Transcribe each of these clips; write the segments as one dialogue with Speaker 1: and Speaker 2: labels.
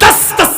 Speaker 1: 10-10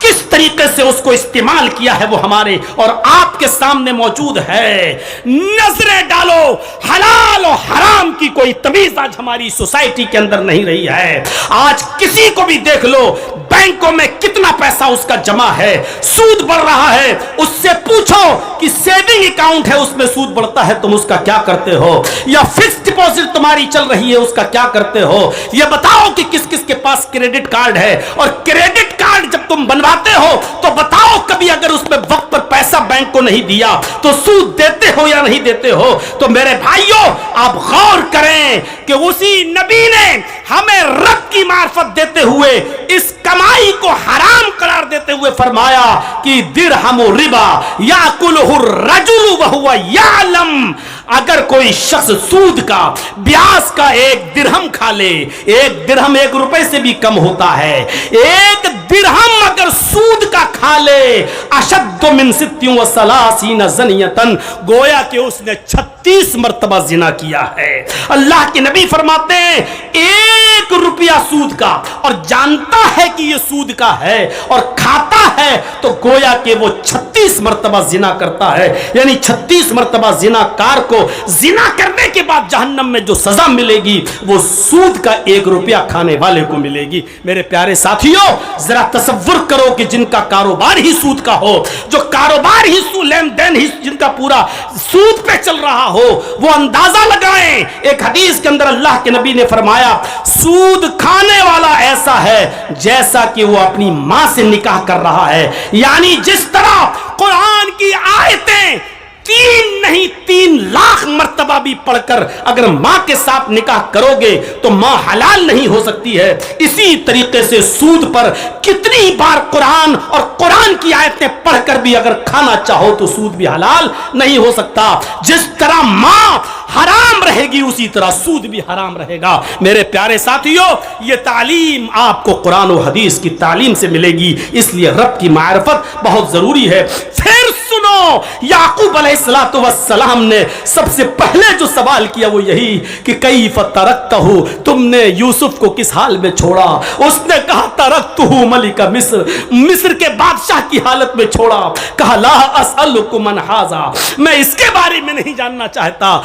Speaker 1: کس طریقے سے اس کو استعمال کیا ہے وہ ہمارے اور آپ کے سامنے موجود ہے. نظریں ڈالو, حلال اور حرام کی کوئی تمیز آج ہماری سوسائٹی کے اندر نہیں رہی ہے. آج کسی کو بھی دیکھ لو, بینکوں میں کتنا پیسہ اس کا جمع ہے, سود بڑھ رہا ہے, اس سے پوچھو کہ سیونگ اکاؤنٹ ہے اس میں سود بڑھتا ہے, تم اس کا کیا کرتے ہو, یا فکس ڈپوزٹ تمہاری چل رہی ہے اس کا کیا کرتے ہو. یہ بتاؤ کہ کس کس کے پاس کریڈٹ کارڈ ہے, اور کریڈٹ کارڈ جب تم بنواتے ہو تو بتاؤ کبھی اگر اس میں وقت پر پیسہ بینک کو نہیں دیا تو سود دیتے ہو یا نہیں دیتے ہو. تو میرے بھائیوں آپ غور کریں کہ اسی نبی نے ہمیں رب کی معرفت دیتے ہوئے اس کمائی کو حرام قرار دیتے ہوئے فرمایا کہ درہم ربا یاکلہ الرجل وہو یعلم. اگر کوئی شخص سود کا, بیاج کا 1 درہم کھا لے, 1 درہم 1 روپے سے بھی کم ہوتا ہے, 1 درہم اگر سود کا کھا لے, اشد من 36 زنیتن, گویا کہ اس نے 36 مرتبہ زنا کیا ہے. اللہ کے نبی فرماتے ہیں 1 روپیہ سود کا, اور جانتا ہے کہ یہ سود کا ہے اور کھاتا ہے, تو گویا کہ وہ 36 مرتبہ زنا کرتا ہے. یعنی 36 مرتبہ زنا کار کو زنا کرنے کے بعد جہنم میں جو سزا ملے گی وہ سود کا 1 روپیہ کھانے والے کو ملے گی. میرے پیارے ساتھیوں ذرا تصور کرو کہ جن کا کاروبار ہی سود کا ہو, جو کاروبار ہی لین دین ہی جن کا پورا سود پہ چل رہا ہو, وہ اندازہ لگائیں. ایک حدیث کے اندر اللہ کے نبی نے فرمایا سود کھانے والا ایسا ہے جیسا کہ وہ اپنی ماں سے نکاح کر رہا ہے. یعنی جس طرح قرآن کی آیتیں 3 نہیں 3 لاکھ مرتبہ بھی پڑھ کر اگر ماں کے ساتھ نکاح کرو گے تو ماں حلال نہیں ہو سکتی ہے, اسی طریقے سے سود پر کتنی بار قرآن اور قرآن کی آیتیں پڑھ کر بھی اگر کھانا چاہو تو سود بھی حلال نہیں ہو سکتا. جس طرح ماں حرام رہے گی اسی طرح سود بھی حرام رہے گا. میرے پیارے ساتھیوں یہ تعلیم آپ کو قرآن و حدیث کی تعلیم سے ملے گی, اس لیے رب کی معرفت بہت ضروری ہے. پھر سنو, یعقوب علیہ السلام نے سب سے پہلے جو سوال کیا وہ یہی کہ کیف ترکتہ, تم نے یوسف کو کس حال میں چھوڑا. اس نے کہا ترکتہ ملک مصر, مصر کے بادشاہ کی حالت میں چھوڑا. کہا لا اسألکم من ھذا, میں اس کے بارے میں نہیں جاننا چاہتا.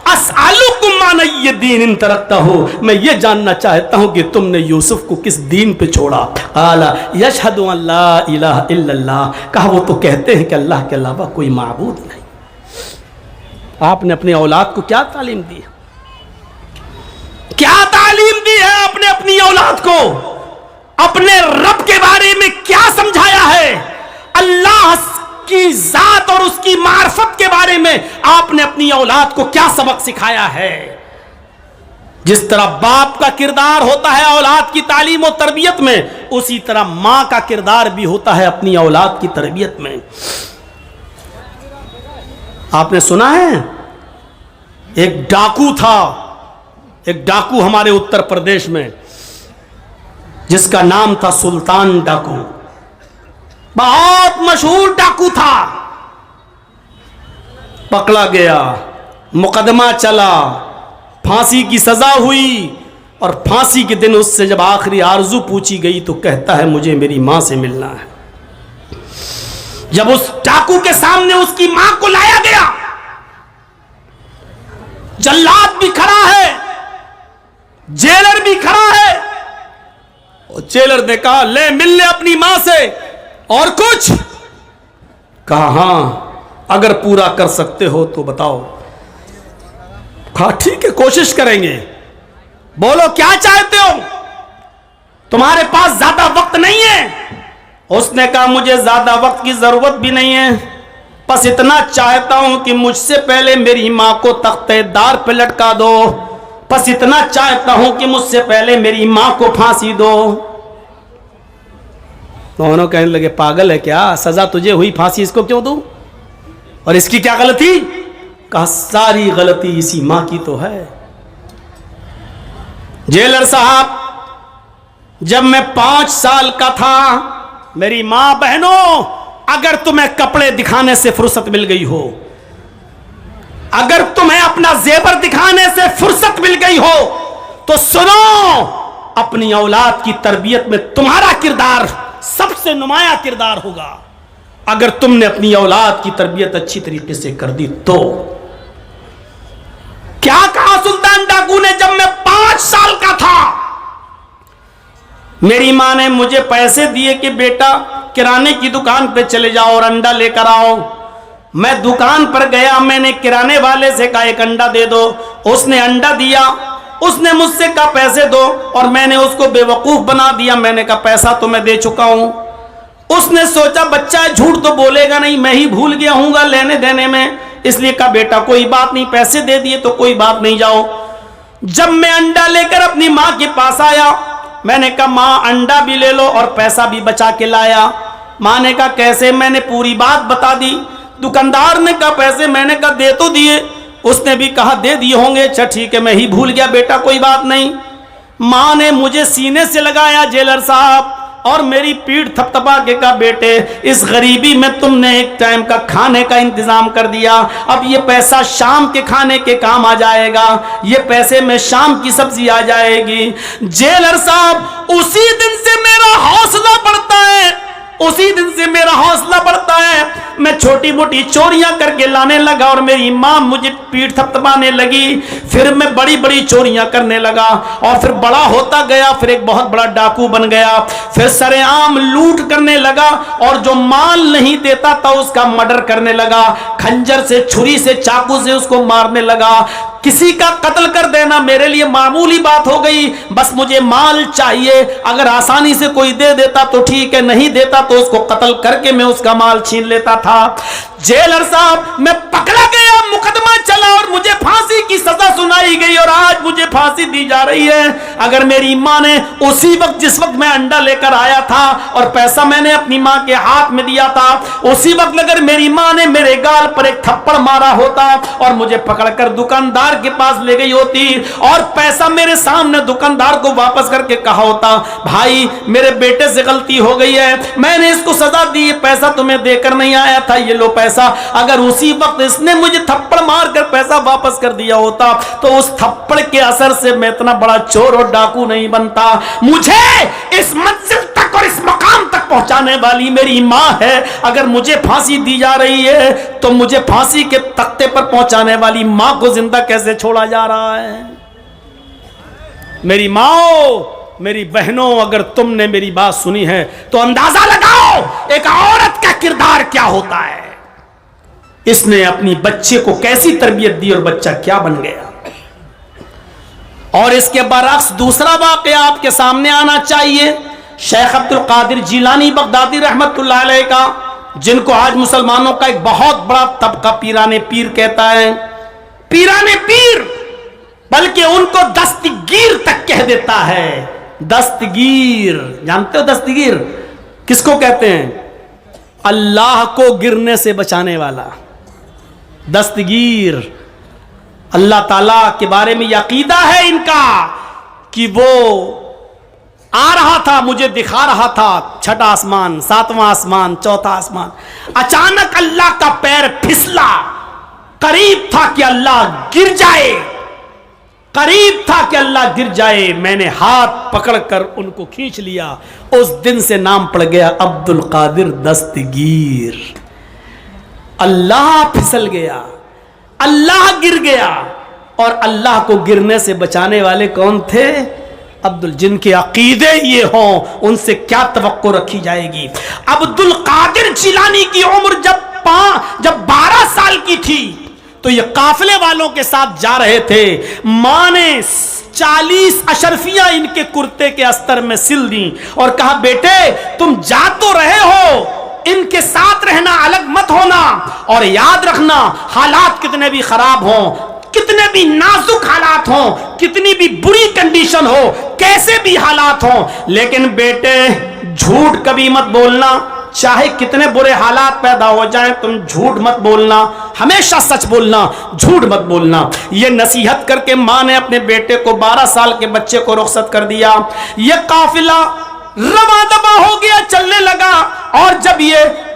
Speaker 1: اسألکم عن ای دین ان ترکتہ, میں یہ جاننا چاہتا ہوں کہ تم نے یوسف کو کس دین پہ چھوڑا. قال یشہد ان لا الہ الا اللہ, کہا وہ تو کہتے ہیں کہ اللہ کے علاوہ کوئی معبود نہیں. آپ نے اپنی اولاد کو کیا تعلیم دی, کیا تعلیم دی ہے آپ نے اپنی اولاد کو, اپنے رب کے بارے میں کیا سمجھایا ہے, اللہ کی ذات اور اس کی معرفت کے بارے میں آپ نے اپنی اولاد کو کیا سبق سکھایا ہے. جس طرح باپ کا کردار ہوتا ہے اولاد کی تعلیم و تربیت میں, اسی طرح ماں کا کردار بھی ہوتا ہے اپنی اولاد کی تربیت میں. آپ نے سنا ہے ایک ڈاکو تھا, ایک ڈاکو ہمارے اتر پردیش میں جس کا نام تھا سلطان ڈاکو, بہت مشہور ڈاکو تھا. پکڑا گیا, مقدمہ چلا, پھانسی کی سزا ہوئی, اور پھانسی کے دن اس سے جب آخری آرزو پوچھی گئی تو کہتا ہے مجھے میری ماں سے ملنا ہے. جب اس ڈاکو کے سامنے اس کی ماں کو لایا گیا, جلاد بھی کھڑا ہے, جیلر بھی کھڑا ہے, اور جیلر نے کہا لے مل لے اپنی ماں سے, اور کچھ کہا ہاں اگر پورا کر سکتے ہو تو بتاؤ. کہا ٹھیک ہے کوشش کریں گے, بولو کیا چاہتے ہو, تمہارے پاس زیادہ وقت نہیں ہے. اس نے کہا مجھے زیادہ وقت کی ضرورت بھی نہیں ہے, بس اتنا چاہتا ہوں کہ مجھ سے پہلے میری ماں کو تختے دار پہ لٹکا دو, بس اتنا چاہتا ہوں کہ مجھ سے پہلے میری ماں کو پھانسی دو. دونوں کہنے لگے پاگل ہے کیا, سزا تجھے ہوئی, پھانسی اس کو کیوں دوں, اور اس کی کیا غلطی. کہا ساری غلطی اسی ماں کی تو ہے. جیلر صاحب جب میں 5 سال کا تھا, میری ماں بہنوں اگر تمہیں کپڑے دکھانے سے فرصت مل گئی ہو, اگر تمہیں اپنا زیور دکھانے سے فرصت مل گئی ہو تو سنو, اپنی اولاد کی تربیت میں تمہارا کردار سب سے نمایاں کردار ہوگا اگر تم نے اپنی اولاد کی تربیت اچھی طریقے سے کر دی تو۔ کیا کہا سلطان ڈاکو نے؟ جب میں 5 سال کا تھا میری ماں نے مجھے پیسے دیے کہ بیٹا کرانے کی دکان پہ چلے جاؤ اور انڈا لے کر آؤ۔ میں دکان پر گیا، میں نے کرانے والے سے کہا ایک انڈا دے دو، اس نے انڈا دیا، اس نے مجھ سے کہا پیسے دو، اور میں نے اس کو بے وقوف بنا دیا۔ میں نے کہا پیسہ تو میں دے چکا ہوں۔ اس نے سوچا بچہ ہے جھوٹ تو بولے گا نہیں، میں ہی بھول گیا ہوں گا لینے دینے میں، اس لیے کہا بیٹا کوئی بات نہیں، پیسے دے دیے تو کوئی بات نہیں، جاؤ۔ جب میں انڈا لے کر اپنی ماں کے پاس آیا، میں نے کہا ماں انڈا بھی لے لو اور پیسہ بھی بچا کے لایا۔ ماں نے کہا کیسے؟ میں نے پوری بات بتا دی۔ دکاندار نے کہا پیسے؟ میں نے کہا دے تو دیے۔ اس نے بھی کہا دے دیے ہوں گے۔ اچھا ٹھیک ہے میں ہی بھول گیا بیٹا کوئی بات نہیں۔ ماں نے مجھے سینے سے لگایا جیلر صاحب اور میری پیٹھ تھپتھپا کے کہا بیٹے اس غریبی میں تم نے ایک ٹائم کا کھانے کا انتظام کر دیا، اب یہ پیسہ شام کے کھانے کے کام آ جائے گا، یہ پیسے میں شام کی سبزی آ جائے گی۔ جیلر صاحب اسی دن سے میرا حوصلہ بڑھتا ہے، اسی دن سے میرا حوصلہ بڑھتا ہے۔ میں چھوٹی موٹی چوریاں کر کے لانے لگا اور میری ماں مجھے پیٹھ تھپتھپانے لگی، پھر میں بڑی بڑی چوریاں کرنے لگا اور پھر بڑا ہوتا گیا، پھر ایک بہت بڑا ڈاکو بن گیا، پھر سر عام لوٹ کرنے لگا اور جو مال نہیں دیتا تھا اس کا مرڈر کرنے لگا، کھنجر سے چھری سے چاقو سے اس کو مارنے لگا۔ کسی کا قتل کر دینا میرے لیے معمولی بات ہو گئی، بس مجھے مال چاہیے، اگر آسانی سے کوئی دے دیتا تو ٹھیک ہے، نہیں دیتا تو اس کو قتل کر کے میں اس کا مال چھین لیتا تھا۔ جیلر صاحب میں پکڑا گیا، مقدمہ چلا اور مجھے پھانسی کی سزا سنائی گئی اور آج مجھے پھانسی دی جا رہی ہے۔ اگر میری ماں نے اسی وقت جس وقت میں انڈا لے کر آیا تھا اور پیسہ میں نے اپنی ماں کے ہاتھ میں دیا تھا، اسی وقت اگر میری ماں نے میرے گال پر ایک تھپڑ مارا ہوتا اور مجھے پکڑ کر دکاندار کے پاس لے گئی ہوتی اور پیسہ میرے سامنے دکاندار کو واپس کر کے کہا ہوتا بھائی میرے بیٹے سے غلطی ہو گئی ہے، میں نے اس کو سزا دی، پیسہ تمہیں دے کر نہیں آیا تھا، یہ لو پیسہ، اگر اسی وقت اس نے مجھے تھپڑ مار کر پیسہ واپس کر دیا ہوتا تو اس تھپڑ کے اثر سے میں اتنا بڑا چور اور ڈاکو نہیں بنتا۔ مجھے اس منزل تک اور اس مقام تک پہنچانے والی میری ماں ہے، اگر مجھے پھانسی دی جا رہی ہے تو مجھے پھانسی کے تختے پر پہنچانے والی ماں کو زندہ کیسے چھوڑا جا رہا ہے؟ میری ماں، میری بہنوں، اگر تم نے میری بات سنی ہے تو اندازہ لگاؤ ایک عورت کا کردار کیا ہوتا ہے، اس نے اپنی بچے کو کیسی تربیت دی اور بچہ کیا بن گیا۔ اور اس کے برعکس دوسرا واقعہ آپ کے سامنے آنا چاہیے، شیخ عبد القادر جیلانی بغدادی رحمت اللہ علیہ کا، جن کو آج مسلمانوں کا ایک بہت بڑا طبقہ پیران پیر کہتا ہے، پیران پیر، بلکہ ان کو دستگیر تک کہہ دیتا ہے۔ دستگیر، جانتے ہو دستگیر کس کو کہتے ہیں؟ اللہ کو گرنے سے بچانے والا دستگیر۔ اللہ تعالیٰ کے بارے میں یہ عقیدہ ہے ان کا کہ وہ آ رہا تھا، مجھے دکھا رہا تھا چھٹا آسمان، ساتواں آسمان، چوتھا آسمان، اچانک اللہ کا پیر پھسلا، قریب تھا کہ اللہ گر جائے، قریب تھا کہ اللہ گر جائے، میں نے ہاتھ پکڑ کر ان کو کھینچ لیا، اس دن سے نام پڑ گیا عبد القادر دستگیر۔ اللہ پھسل گیا، اللہ گر گیا، اور اللہ کو گرنے سے بچانے والے کون تھے؟ جن کے عقیدے یہ ہوں ان سے کیا توقع رکھی جائے گی۔ عبد القادر جیلانی کی عمر جب 12 سال کی تھی تو یہ قافلے والوں کے ساتھ جا رہے تھے، ماں نے 40 اشرفیاں ان کے کرتے کے استر میں سل دیں اور کہا بیٹے تم جا تو رہے ہو، ان کے ساتھ رہنا، الگ مت ہونا، اور یاد رکھنا حالات کتنے بھی خراب ہوں، کتنے بھی نازک حالات ہوں، کتنی بھی بری کنڈیشن ہو، کیسے بھی حالات ہوں، لیکن بیٹے جھوٹ کبھی مت بولنا، چاہے کتنے برے حالات پیدا ہو جائیں تم جھوٹ مت بولنا، ہمیشہ سچ بولنا، جھوٹ مت بولنا۔ یہ نصیحت کر کے ماں نے اپنے بیٹے کو 12 سال کے بچے کو رخصت کر دیا۔ یہ قافلہ رواں دبا ہو گیا، چلنے لگا، اور جب یہ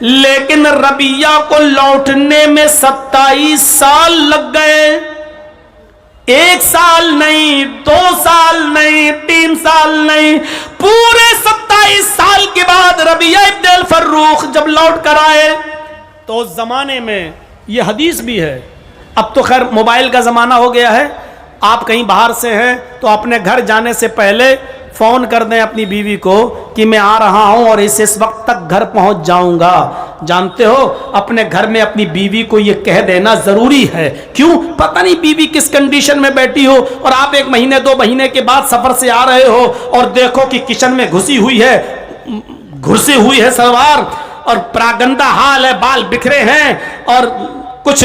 Speaker 1: لیکن ربیہ کو لوٹنے میں 27 سال لگ گئے. 1 سال نہیں، 2 سال نہیں، 3 سال نہیں، پورے 27 سال کے بعد ربیہ ابن الفروخ جب لوٹ کر آئے تو اس زمانے میں یہ حدیث بھی ہے. اب تو خیر موبائل کا زمانہ ہو گیا ہے، آپ کہیں باہر سے ہیں تو اپنے گھر جانے سے پہلے فون کر دیں اپنی بیوی کو کہ میں آ رہا ہوں اور اس وقت تک گھر پہنچ جاؤں گا. جانتے ہو اپنے گھر میں اپنی بیوی کو یہ کہہ دینا ضروری ہے. کیوں؟ پتہ نہیں بیوی کس کنڈیشن میں بیٹھی ہو اور آپ 1 مہینے 2 مہینے کے بعد سفر سے آ رہے ہو اور دیکھو کہ کچن میں گھسی ہوئی ہے سلوار اور پراگندہ حال ہے، بال بکھرے ہیں اور کچھ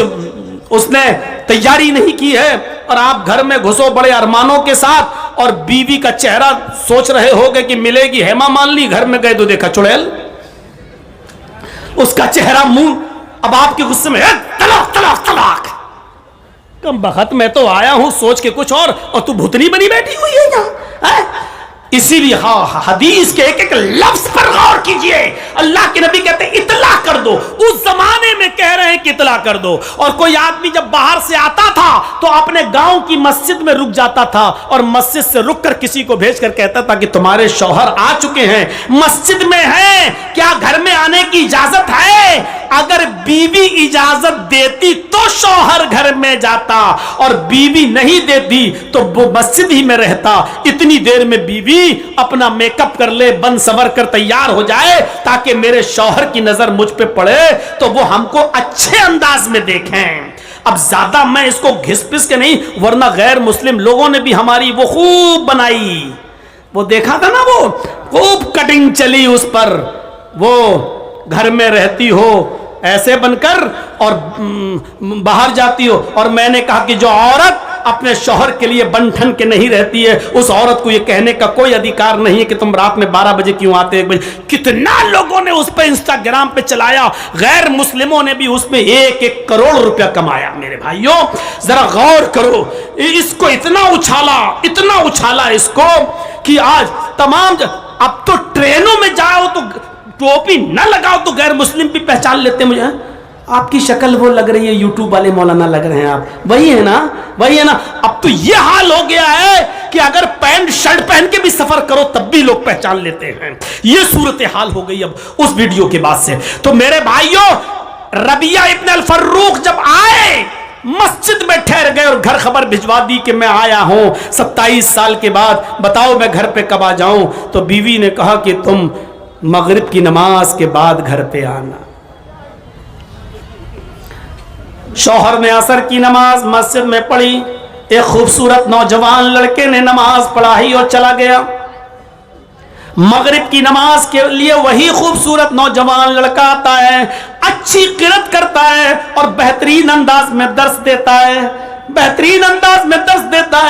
Speaker 1: اس نے تیاری نہیں کی ہے اور آپ گھر میں گھسو بڑے ارمانوں کے ساتھ اور بیوی کا چہرہ سوچ رہے ہوگے کہ ملے گی ہیما مالنی، گھر میں گئے تو دیکھا چڑیل، اس کا چہرہ منہ. اب آپ کے غصے میں طلاق طلاق طلاق. کم بخت میں تو آیا ہوں سوچ کے کچھ اور تو بھوتنی بنی بیٹھی ہوئی ہے یہاں. اسی لیے حدیث کے ایک لفظ پر غور کیجئے. اللہ کے نبی کہتے ہیں اطلاع کر دو. اس زمانے میں کہہ رہے ہیں کہ اطلاع کر دو. اور کوئی آدمی جب باہر سے آتا تھا تو اپنے گاؤں کی مسجد میں رک جاتا تھا اور مسجد سے رک کر کسی کو بھیج کر کہتا تھا کہ تمہارے شوہر آ چکے ہیں، مسجد میں ہیں، کیا گھر میں آنے کی اجازت ہے؟ اگر بیوی اجازت دیتی تو شوہر گھر میں جاتا اور بیوی نہیں دیتی تو وہ مسجد ہی میں رہتا. اتنی دیر میں بیوی اپنا میک اپ کر لے، بن سور کر تیار ہو جائے تاکہ میرے شوہر کی نظر مجھ پہ پڑے تو وہ ہم کو اچھے انداز میں دیکھیں. اب زیادہ میں اس کو گھس پس کے نہیں، ورنہ غیر مسلم لوگوں نے بھی ہماری وہ خوب بنائی، وہ دیکھا تھا نا، وہ خوب کٹنگ چلی اس پر. وہ گھر میں رہتی ہو ایسے بن کر اور باہر جاتی ہو. اور میں نے کہا کہ جو عورت اپنے شوہر کے لیے بن ٹھن کے نہیں رہتی ہے اس عورت کو یہ کہنے کا کوئی ادھیکار نہیں ہے کہ تم رات میں 12 بجے کیوں آتے 1 بجے. کتنا لوگوں نے اس پہ انسٹاگرام پہ چلایا، غیر مسلموں نے بھی اس میں 1-1 کروڑ روپیہ کمایا. میرے بھائیوں ذرا غور کرو، اس کو اتنا اچھالا اس کو کہ آج تمام اب تو ٹرینوں میں جاؤ تو ٹوپی نہ لگاؤ تو غیر مسلم بھی پہچان لیتے ہیں. مجھے آپ کی شکل وہ لگ رہی ہے، یوٹیوب والے مولانا لگ رہے ہیں آپ، وہی ہے نا. اب تو یہ حال ہو گیا ہے کہ اگر پینٹ شرٹ پہن کے بھی سفر کرو تب بھی لوگ پہچان لیتے ہیں. یہ صورتحال ہو گئی اب اس ویڈیو کے بعد سے. تو میرے بھائیوں ربیہ ابن الفروخ جب آئے مسجد میں ٹھہر گئے اور گھر خبر بھجوا دی کہ میں آیا ہوں 27 سال کے بعد، بتاؤ میں گھر پہ کب آ جاؤں. تو بیوی نے کہا کہ تم مغرب کی نماز کے بعد گھر پہ آنا. شوہر نے عصر کی نماز مسجد میں پڑھی، ایک خوبصورت نوجوان لڑکے نے نماز پڑھائی اور چلا گیا. مغرب کی نماز کے لیے وہی خوبصورت نوجوان لڑکا آتا ہے، اچھی قرات کرتا ہے اور بہترین انداز میں درس دیتا ہے.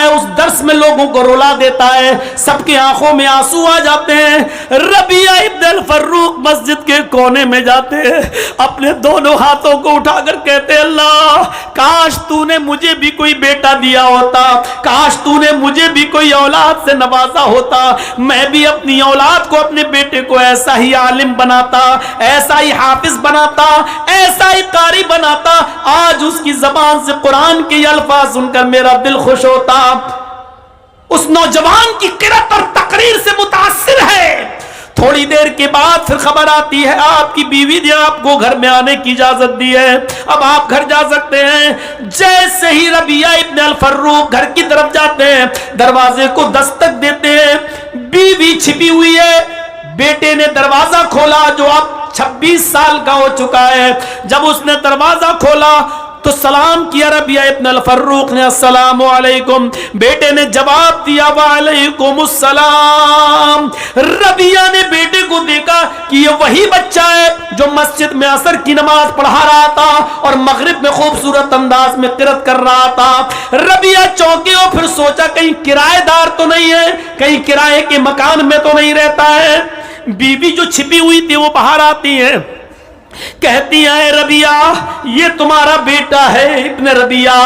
Speaker 1: اس درس میں لوگوں کو رلا دیتا ہے، سب کی آنکھوں میں آنسو آ جاتے ہیں. ربیہ ابن الفروخ مسجد کے کونے میں جاتے ہیں، اپنے دونوں ہاتھوں کو اٹھا کر کہتے اللہ کاش تو نے مجھے بھی کوئی بیٹا دیا ہوتا، کاش تو نے مجھے بھی کوئی اولاد سے نوازا ہوتا، میں بھی اپنی اولاد کو، اپنے بیٹے کو ایسا ہی عالم بناتا، ایسا ہی حافظ بناتا، ایسا ہی قاری بناتا. آج اس کی زبان سے قرآن کے الفاظ سن کر میرا دل خوش ہوتا. اس نوجوان کی قرات اور تقریر سے متاثر ہے. تھوڑی دیر کے بعد پھر خبر آتی ہے آپ کی بیوی نے آپ کو گھر میں آنے کی اجازت دی ہے، اب آپ گھر جا سکتے ہیں. جیسے ہی ربیہ ابن الفروخ گھر کی طرف جاتے ہیں دروازے کو دستک دیتے ہیں، بیوی چھپی ہوئی ہے. بیٹے نے دروازہ کھولا جو اب 26 سال کا ہو چکا ہے. جب اس نے دروازہ کھولا تو سلام کیا ربیہ ابن الفروخ نے، السلام علیکم. بیٹے نے جواب دیا وعلیکم السلام. ربیہ نے بیٹے کو دیکھا کہ یہ وہی بچہ ہے جو مسجد میں عصر کی نماز پڑھا رہا تھا اور مغرب میں خوبصورت انداز میں قرات کر رہا تھا. ربیہ چونکے اور پھر سوچا کہیں کرایہ دار تو نہیں ہے، کہیں کرائے کے مکان میں تو نہیں رہتا ہے. بیوی جو چھپی ہوئی تھی وہ باہر آتی ہے، کہتی ہے ربیہ یہ تمہارا بیٹا ہے ابن ربیہ،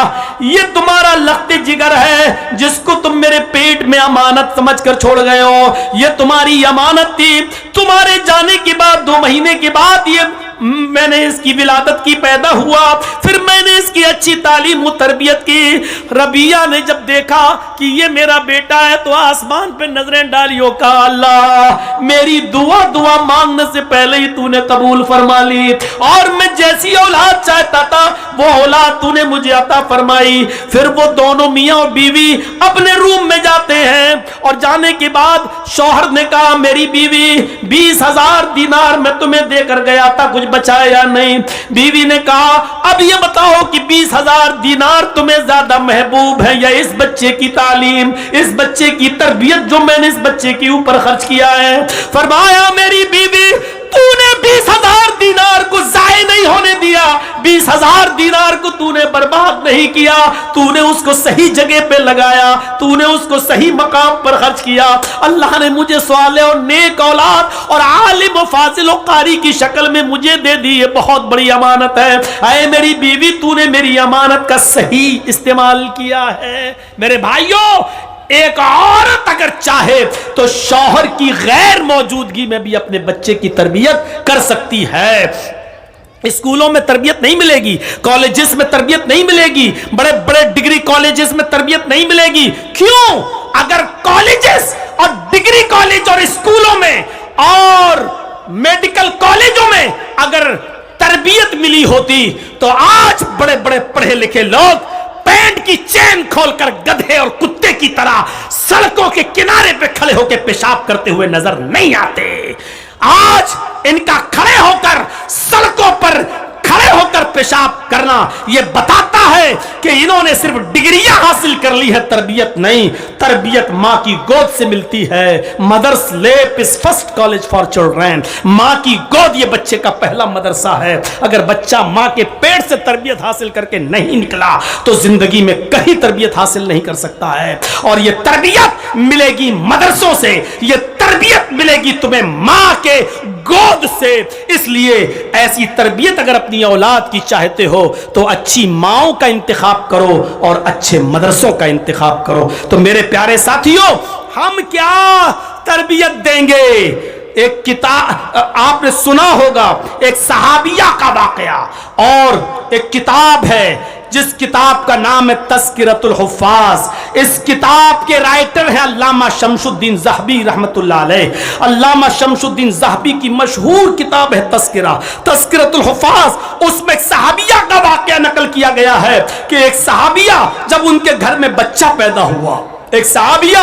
Speaker 1: یہ تمہارا لخت جگر ہے جس کو تم میرے پیٹ میں امانت سمجھ کر چھوڑ گئے ہو. یہ تمہاری امانت تھی، تمہارے جانے کے بعد 2 مہینے کے بعد یہ میں نے اس کی ولادت کی، پیدا ہوا، پھر میں نے اس کی اچھی تعلیم و تربیت کی۔ ربیہ نے جب دیکھا کہ یہ میرا بیٹا ہے تو آسمان پہ نظریں ڈالی اور کہا اللہ میری دعا مانگنے سے پہلے ہی تو نے قبول فرما لی، اور میں جیسی اولاد چاہتا تھا وہ اولاد تو نے مجھے عطا فرمائی۔ پھر وہ دونوں میاں اور بیوی اپنے روم میں جاتے ہیں، اور جانے کے بعد شوہر نے کہا میری بیوی 20,000 دینار میں تمہیں دے کر گیا تھا، کچھ بچا یا نہیں؟ بیوی نے کہا اب یہ بتاؤ کہ 20,000 دینار تمہیں زیادہ محبوب ہے یا اس بچے کی تعلیم، اس بچے کی تربیت جو میں نے اس بچے کے اوپر خرچ کیا ہے؟ فرمایا میری بیوی تو نے 20,000 دینار کو ضائع نہیں ہونے دیا، 20,000 دینار کو تو نے برباد نہیں کیا، تو نے اس کو صحیح جگہ پہ لگایا، تو نے اس کو صحیح مقام پر خرچ کیا۔ اللہ نے مجھے صالح اور نیک اولاد اور عالم و فاضل و قاری کی شکل میں مجھے دے دی، یہ بہت بڑی امانت ہے۔ اے میری بیوی تو نے میری امانت کا صحیح استعمال کیا ہے۔ میرے بھائیوں ایک عورت اگر چاہے تو شوہر کی غیر موجودگی میں بھی اپنے بچے کی تربیت کر سکتی ہے۔ اسکولوں میں تربیت نہیں ملے گی، کالجز میں تربیت نہیں ملے گی، بڑے بڑے ڈگری کالجز میں تربیت نہیں ملے گی۔ کیوں؟ اگر کالجز اور ڈگری کالج اور اسکولوں میں اور میڈیکل کالجوں میں اگر تربیت ملی ہوتی تو آج بڑے بڑے پڑھے لکھے لوگ پینٹ کی چین کھول کر گدھے اور کتے کی طرح سڑکوں کے کنارے پہ کھڑے ہو کے پیشاب کرتے ہوئے نظر نہیں آتے۔ آج ان کا کھڑے ہو کر سڑکوں پر کھڑے ہو کر پیشاب کرنا یہ بتاتا ہے کہ انہوں نے صرف ڈگریاں حاصل کر لی ہے، تربیت نہیں۔ تربیت ماں کی گود سے ملتی ہے۔ مدرس لیپ از فرسٹ کالج فار چلڈرن، ماں کی گود یہ بچے کا پہلا مدرسہ ہے۔ اگر بچہ ماں کے پیٹ سے تربیت حاصل کر کے نہیں نکلا تو زندگی میں کہیں تربیت حاصل نہیں کر سکتا ہے۔ اور یہ تربیت ملے گی مدرسوں سے، یہ تربیت ملے گی تمہیں ماں کے گود سے۔ اس لیے ایسی تربیت اگر اپنی اولاد کی چاہتے ہو تو اچھی ماؤں کا انتخاب کرو اور اچھے مدرسوں کا انتخاب کرو۔ تو میرے پیارے ساتھیوں ہم کیا تربیت دیں گے؟ ایک کتاب آپ نے سنا ہوگا، ایک صحابیہ کا واقعہ، اور ایک کتاب ہے جس کتاب کا نام ہے تذکرۃ الحفاظ۔ اس کتاب کے رائٹر ہیں علامہ شمس الدین ذہبی رحمۃ اللہ علیہ۔ علامہ شمس الدین ذہبی کی مشہور کتاب ہے تذکرۃ الحفاظ۔ اس میں ایک صحابیہ کا واقعہ نقل کیا گیا ہے کہ ایک صحابیہ جب ان کے گھر میں بچہ پیدا ہوا، ایک صحابیہ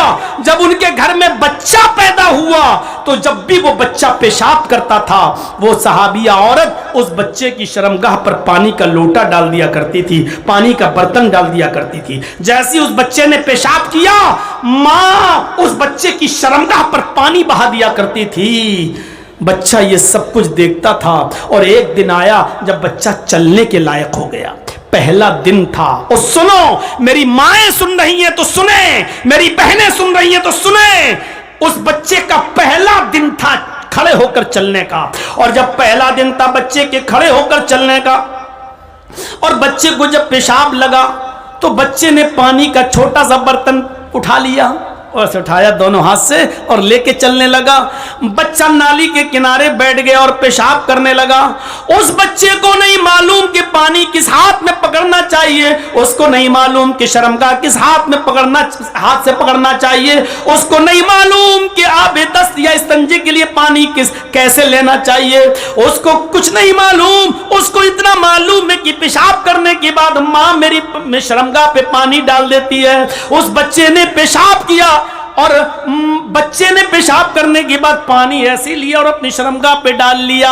Speaker 1: جب ان کے گھر میں بچہ پیدا ہوا تو جب بھی وہ بچہ پیشاب کرتا تھا وہ صحابیہ عورت اس بچے کی شرمگاہ پر پانی کا لوٹا ڈال دیا کرتی تھی، پانی کا برتن ڈال دیا کرتی تھی۔ جیسے اس بچے نے پیشاب کیا ماں اس بچے کی شرمگاہ پر پانی بہا دیا کرتی تھی۔ بچہ یہ سب کچھ دیکھتا تھا، اور ایک دن آیا جب بچہ چلنے کے لائق ہو گیا، پہلا دن تھا۔ اور سنو، میری مائیں سن رہی ہیں تو سنیں، میری بہنیں سن رہی ہیں تو سنیں، اس بچے کا پہلا دن تھا کھڑے ہو کر چلنے کا۔ اور جب پہلا دن تھا بچے کے کھڑے ہو کر چلنے کا، اور بچے کو جب پیشاب لگا تو بچے نے پانی کا چھوٹا سا برتن اٹھا لیا اور اسے اٹھایا دونوں ہاتھ سے اور لے کے چلنے لگا۔ بچہ نالی کے کنارے بیٹھ گیا اور پیشاب کرنے لگا۔ اس بچے کو نہیں معلوم کہ پانی کس ہاتھ میں پکڑنا چاہیے، اس کو نہیں معلوم کہ شرمگاہ کس ہاتھ سے پکڑنا چاہیے، اس کو نہیں معلوم کہ آب دست یا استنجے کے لیے پانی کیسے لینا چاہیے، اس کو کچھ نہیں معلوم۔ اس کو اتنا معلوم ہے کہ پیشاب کرنے کے بعد ماں میری شرمگاہ پہ پانی ڈال دیتی ہے۔ اس بچے نے پیشاب کیا، اور بچے نے پیشاب کرنے کے بعد پانی ایسے لیا اور اپنی شرمگاہ پہ ڈال لیا۔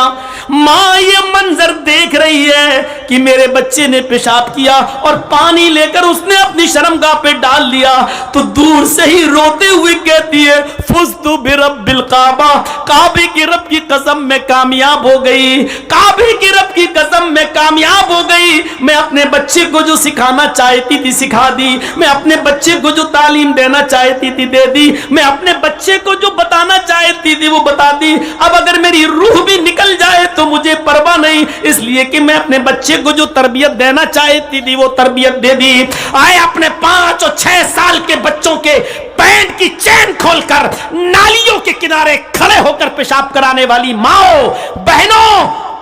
Speaker 1: ماں یہ منظر دیکھ رہی ہے کہ میرے بچے نے پیشاب کیا اور پانی لے کر اس نے اپنی شرمگاہ پہ ڈال لیا، تو دور سے ہی روتے ہوئے کہتی ہے فزت برب الکعبہ، کعبے کی رب کی قسم میں کامیاب ہو گئی، کعبے کی رب کی قسم میں کامیاب ہو گئی۔ میں اپنے بچے کو جو سکھانا چاہتی تھی سکھا دی، میں اپنے بچے کو جو تعلیم دینا چاہتی تھی دے دی، میں اپنے بچے کو جو بتانا چاہتی تھی وہ بتا دی۔ اب اگر میری روح بھی نکل جائے تو مجھے پرواہ نہیں، اس لیے کہ میں اپنے بچے کو جو تربیت دینا چاہتی تھی وہ تربیت دے دی۔ آئے اپنے 5 اور 6 سال کے بچوں کے پینٹ کی چین کھول کر نالیوں کے کنارے کھڑے ہو کر پیشاب کرانے والی ماں بہنوں،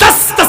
Speaker 1: 10-10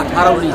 Speaker 1: 18-19।